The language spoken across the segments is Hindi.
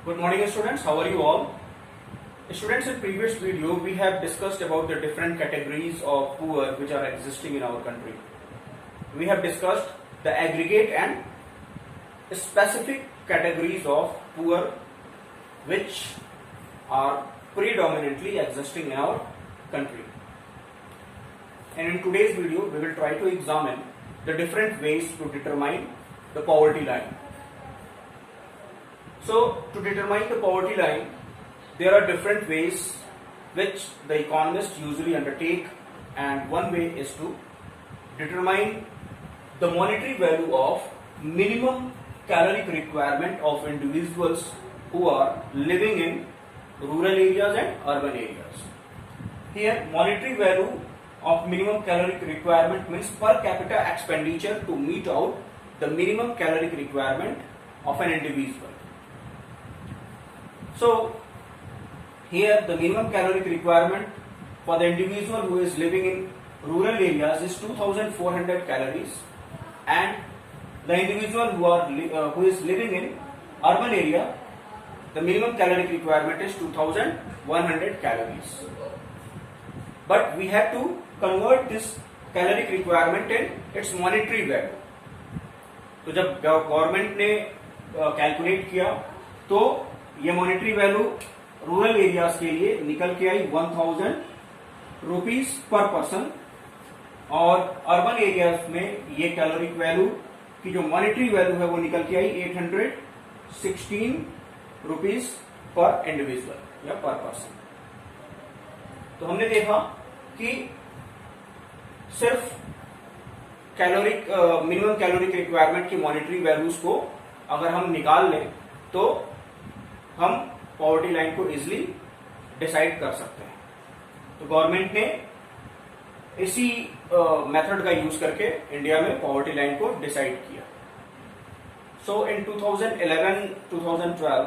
Good morning students, how are you all? Students, in previous video we have discussed about the different categories of poor which are existing in our country. We have discussed the aggregate and specific categories of poor which are predominantly existing in our country. And in today's video we will try to examine the different ways to determine the poverty line. So, to determine the poverty line, there are different ways which the economists usually undertake, and one way is to determine the monetary value of minimum caloric requirement of individuals who are living in rural areas and urban areas. Here, monetary value of minimum caloric requirement means per capita expenditure to meet out the minimum caloric requirement of an individual. So, here the minimum caloric requirement for the individual who is living in rural areas is 2400 calories, and the individual who is living in urban area, the minimum caloric requirement is 2100 calories. But we have to convert this caloric requirement in its monetary value. तो जब गवर्नमेंट ने कैलकुलेट किया तो ये मॉनेटरी वैल्यू रूरल एरियाज के लिए निकल के आई 1000 रुपीज पर पर्सन, और अर्बन एरियाज में ये कैलोरिक वैल्यू की जो मॉनेटरी वैल्यू है वो निकल के आई 816 रुपीज पर इंडिविजुअल या पर पर्सन. तो हमने देखा कि सिर्फ कैलोरिक मिनिमम कैलोरिक रिक्वायरमेंट की मॉनेटरी वैल्यूज को अगर हम निकाल लें तो हम पॉवर्टी लाइन को इजिली डिसाइड कर सकते हैं. तो गवर्नमेंट ने इसी मेथड का यूज करके इंडिया में पॉवर्टी लाइन को डिसाइड किया. So in 2011-2012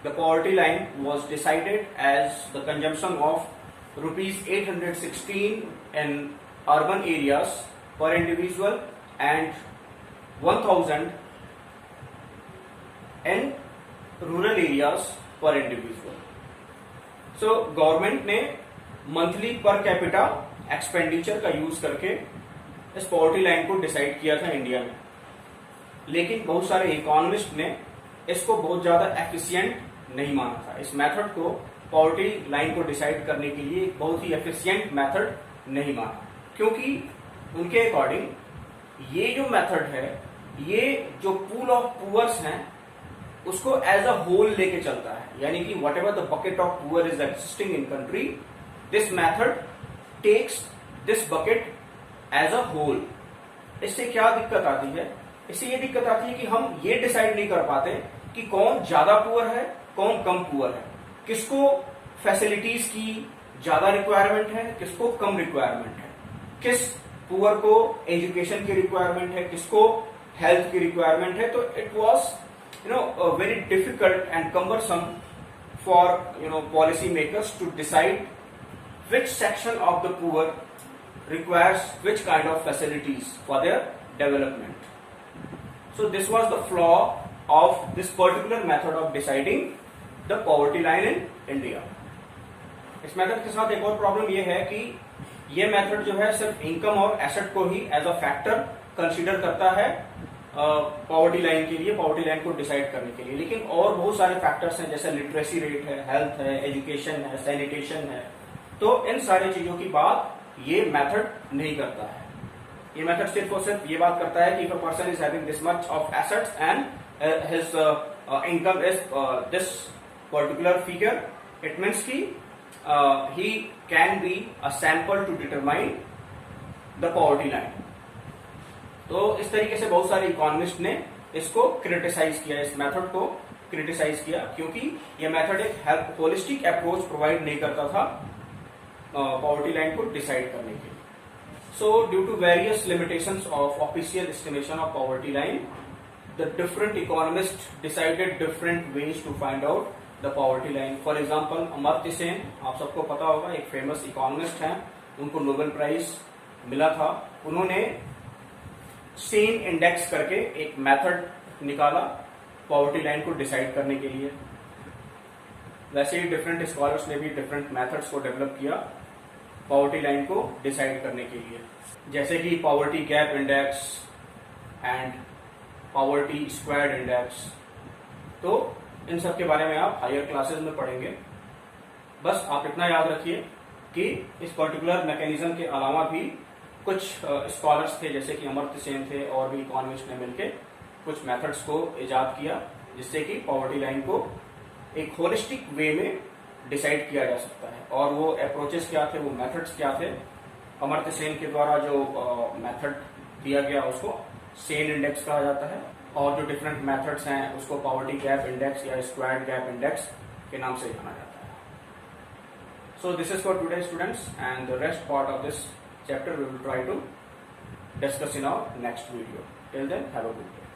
the poverty line was decided as the consumption of ₹816 in urban areas per individual and 1000 in rural areas per individual. So government ने मंथली पर कैपिटा एक्सपेंडिचर का यूज करके इस पॉवर्टी लाइन को डिसाइड किया था इंडिया में, लेकिन बहुत सारे इकोनॉमिस्ट ने इसको बहुत ज्यादा एफिशिएंट नहीं माना था. इस मेथड को पॉवर्टी लाइन को डिसाइड करने के लिए एक बहुत ही एफिशिएंट मेथड नहीं माना, क्योंकि उनके अकॉर्डिंग ये जो मेथड है ये जो पूल ऑफ पुअर्स हैं उसको एज अ होल लेके चलता है. यानी कि whatever the bucket of poor is existing in country, this method takes this bucket as a whole. इससे क्या दिक्कत आती है? इससे ये दिक्कत आती है कि हम ये डिसाइड नहीं कर पाते कि कौन ज्यादा पुअर है कौन कम पुअर है, किसको फैसिलिटीज की ज्यादा रिक्वायरमेंट है किसको कम रिक्वायरमेंट है, किस पुअर को एजुकेशन की रिक्वायरमेंट है किसको हेल्थ की रिक्वायरमेंट है. तो it was very difficult and cumbersome for policy makers to decide which section of the poor requires which kind of facilities for their development. So this was the flaw of this particular method of deciding the poverty line in India. इस मेथड के साथ एक और प्रॉब्लम ये है कि ये मेथड जो है सिर्फ इनकम और एसेट को ही एज अ फैक्टर कंसीडर करता है पॉवर्टी लाइन के लिए, पॉवर्टी लाइन को डिसाइड करने के लिए, लेकिन और बहुत सारे फैक्टर्स हैं जैसे लिटरेसी रेट है, हेल्थ है, एजुकेशन है, सैनिटेशन है. तो इन सारी चीजों की बात ये मेथड नहीं करता है. ये मेथड सिर्फ और सिर्फ ये बात करता है कि if a person is having this much of assets and his income is this particular figure, it means की he can be a sample to determine the poverty line. तो इस तरीके से बहुत सारे इकोनॉमिस्ट ने इसको क्रिटिसाइज किया, इस मेथड को क्रिटिसाइज किया, क्योंकि ये मेथड एक होलिस्टिक अप्रोच प्रोवाइड नहीं करता था पॉवर्टी लाइन को डिसाइड करने के लिए. So due to various limitations of official estimation of poverty line, the different economist decided different ways to find out the poverty line. For example Amartya Sen, आप सबको पता होगा, एक फेमस इकोनॉमिस्ट हैं, उनको नोबेल प्राइज मिला था. उन्होंने सेन इंडेक्स करके एक मेथड निकाला पॉवर्टी लाइन को डिसाइड करने के लिए. वैसे ही डिफरेंट स्कॉलर्स ने भी डिफरेंट मेथड्स को डेवलप किया पॉवर्टी लाइन को डिसाइड करने के लिए, जैसे कि poverty gap index and poverty squared index. तो इन सब के बारे में आप हायर क्लासेस में पढ़ेंगे। बस आप इतना याद रखिए कि इस पर्टिकुलर मैकेनिज्म के अलावा भी कुछ स्कॉलर्स थे, जैसे कि अमर्त्य सेन थे और भी इकोनॉमिस्ट ने मिलकर कुछ मेथड्स को इजाद किया, जिससे कि पॉवर्टी लाइन को एक होलिस्टिक वे में डिसाइड किया जा सकता है। और वो अप्रोचेस क्या थे, वो मेथड्स क्या थे, अमर्त्य सेन के द्वारा जो मेथड दिया गया उसको सेन इंडेक्स कहा जाता है, और जो डिफरेंट मेथड्स हैं उसको पॉवर्टी गैप इंडेक्स या स्क्वायर्ड गैप इंडेक्स के नाम से जाना जाता है। So this is for today, students, and the rest part of this chapter we will try to discuss in our next video. Till then, have a good day.